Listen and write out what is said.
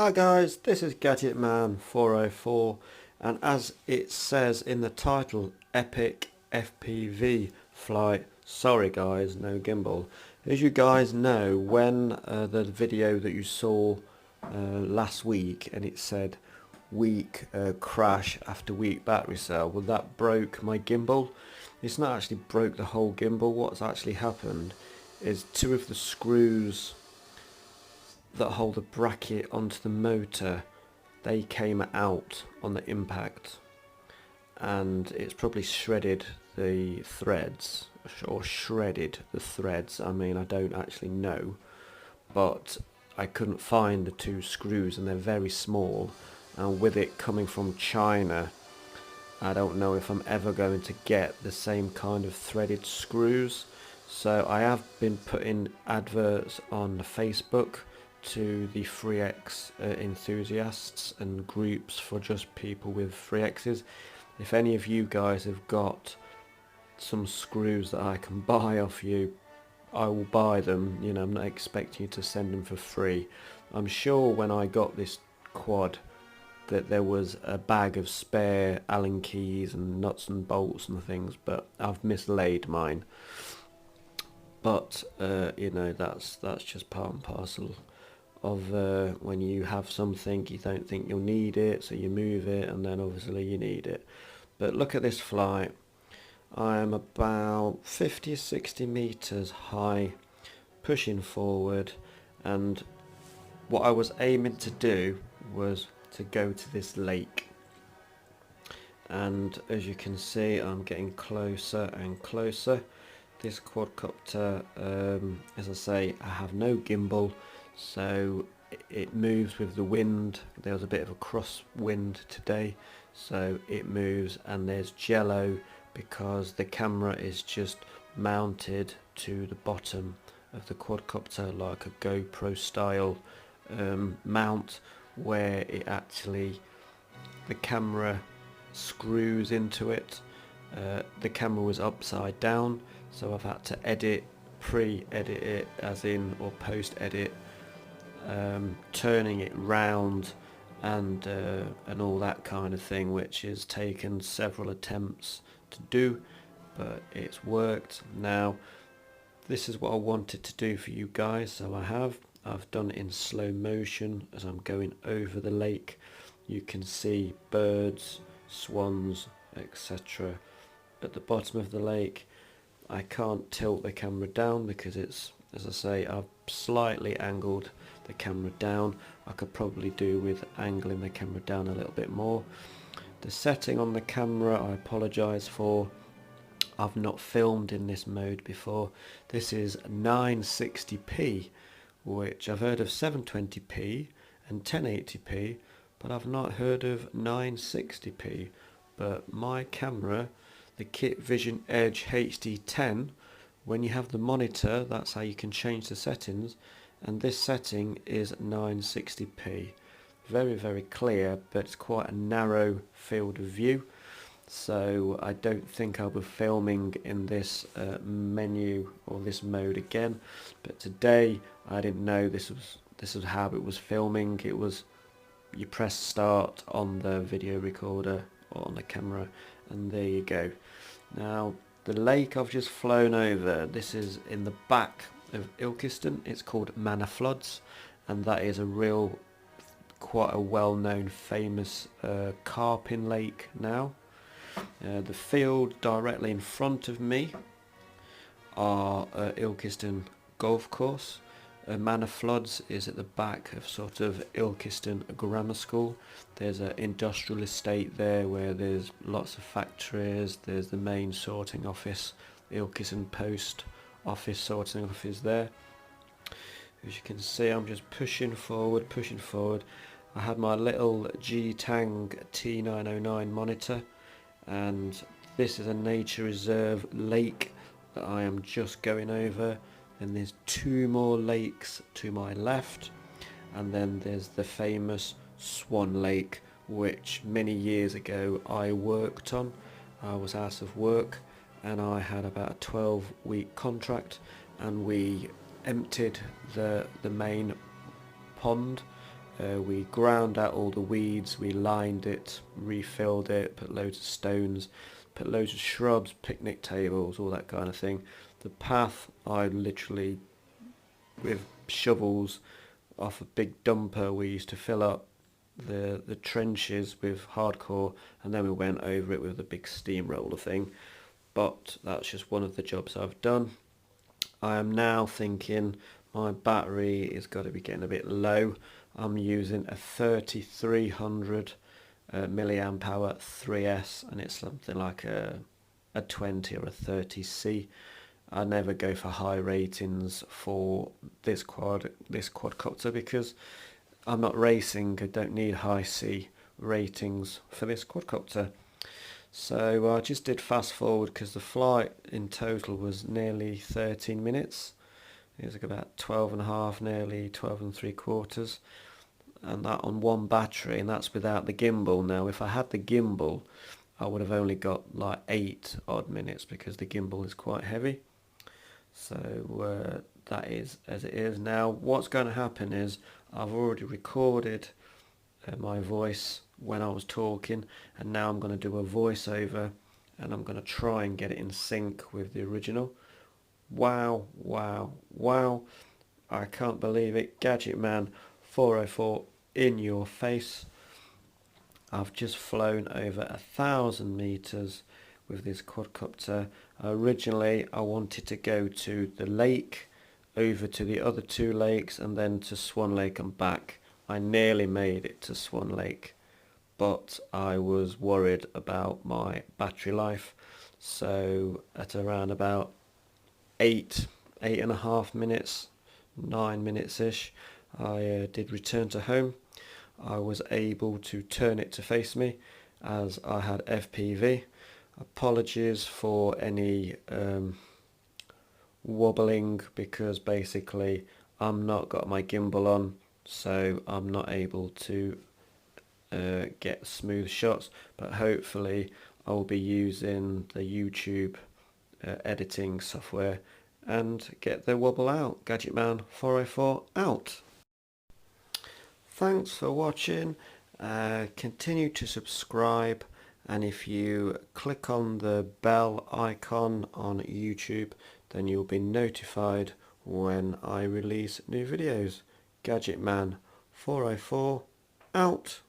Hi guys, this is Gadget Man 404, and as it says in the title, Epic FPV flight. Sorry guys, no gimbal. As you guys know, when the video that you saw last week and it said weak crash after weak battery cell, well, that broke my gimbal. It's not actually broke the whole gimbal. What's actually happened is two of the screws that hold the bracket onto the motor, they came out on the impact, and it's probably shredded the threads, or shredded the threads. I mean, I don't actually know, but I couldn't find the two screws and they're very small, and with it coming from China, I don't know if I'm ever going to get the same kind of threaded screws. So I have been putting adverts on Facebook to the 3X enthusiasts and groups for just people with 3Xs. If any of you guys have got some screws that I can buy off you, I will buy them. You know, I'm not expecting you to send them for free. I'm sure when I got this quad that there was a bag of spare Allen keys and nuts and bolts and things, but I've mislaid mine. But you know, that's just part and parcel of when you have something, you don't think you'll need it, so you move it, and then obviously you need it. But look at this flight. I am about 50-60 meters high, pushing forward, and what I was aiming to do was to go to this lake. And as you can see, I'm getting closer and closer. This quadcopter, as I say, I have no gimbal, so it moves with the wind. There was a bit of a crosswind today, so it moves, and there's jello because the camera is just mounted to the bottom of the quadcopter like a GoPro style mount, where it actually, the camera screws into it. The camera was upside down, so I've had to pre-edit it, as in, or post-edit, turning it round and all that kind of thing, which has taken several attempts to do, but it's worked. Now, this is what I wanted to do for you guys, so I've done it in slow motion as I'm going over the lake. You can see birds, swans, etc. at the bottom of the lake. I can't tilt the camera down because it's, as I say, I've slightly angled the camera down. I could probably do with angling the camera down a little bit more. The setting on the camera, I apologise for. I've not filmed in this mode before. This is 960p, which I've heard of 720p and 1080p, but I've not heard of 960p. But my camera, the Kit Vision Edge HD10, when you have the monitor, that's how you can change the settings, and this setting is 960p. Very, very clear, but it's quite a narrow field of view, so I don't think I'll be filming in this menu or this mode again. But today I didn't know this was how it was filming. It was, you press start on the video recorder or on the camera, and there you go. Now, the lake I've just flown over, this is in the back of Ilkeston. It's called Manor Floods, and that is a real, quite a well-known, famous carping lake now. The field directly in front of me are Ilkeston Golf Course. Manor Floods is at the back of sort of Ilkeston Grammar School. There's an industrial estate there where there's lots of factories. There's the main sorting office, the Ilkeston Post office sorting office there. As you can see, I'm just pushing forward. I had my little G-Tang T909 monitor, and this is a nature reserve lake that I am just going over. And there's two more lakes to my left, and then there's the famous Swan Lake, which many years ago I worked on. I was out of work and I had about a 12-week contract, and we emptied the main pond We ground out all the weeds, we lined it, refilled it, put loads of stones, put loads of shrubs, picnic tables, all that kind of thing. The path I literally, with shovels off a big dumper, we used to fill up the trenches with hardcore, and then we went over it with a big steamroller thing. But that's just one of the jobs I've done. I am now thinking my battery is got to be getting a bit low. I'm using a 3300 milliamp hour 3S, and it's something like a 20 or a 30C. I never go for high ratings for this quadcopter because I'm not racing. I don't need high C ratings for this quadcopter. So I just did fast forward because the flight in total was nearly 13 minutes. It was like about 12 and a half, nearly 12 and 3/4. And that on one battery, and that's without the gimbal. Now if I had the gimbal, I would have only got like 8 odd minutes because the gimbal is quite heavy. So that is as it is. Now what's going to happen is I've already recorded my voice when I was talking, and now I'm going to do a voiceover, and I'm going to try and get it in sync with the original. Wow, wow, wow. I can't believe it. Gadget Man 404 in your face. I've just flown over 1,000 meters with this quadcopter. Originally I wanted to go to the lake, over to the other 2 lakes, and then to Swan Lake and back. I nearly made it to Swan Lake, but I was worried about my battery life. So at around about 8.5 minutes, 9 minutes ish, I did return to home. I was able to turn it to face me as I had FPV. Apologies for any wobbling, because basically I'm not got my gimbal on, so I'm not able to get smooth shots, but hopefully I'll be using the YouTube editing software and get the wobble out. Gadgetman 404 out. Thanks for watching. Continue to subscribe, and if you click on the bell icon on YouTube, then you'll be notified when I release new videos. Gadgetman 404 out.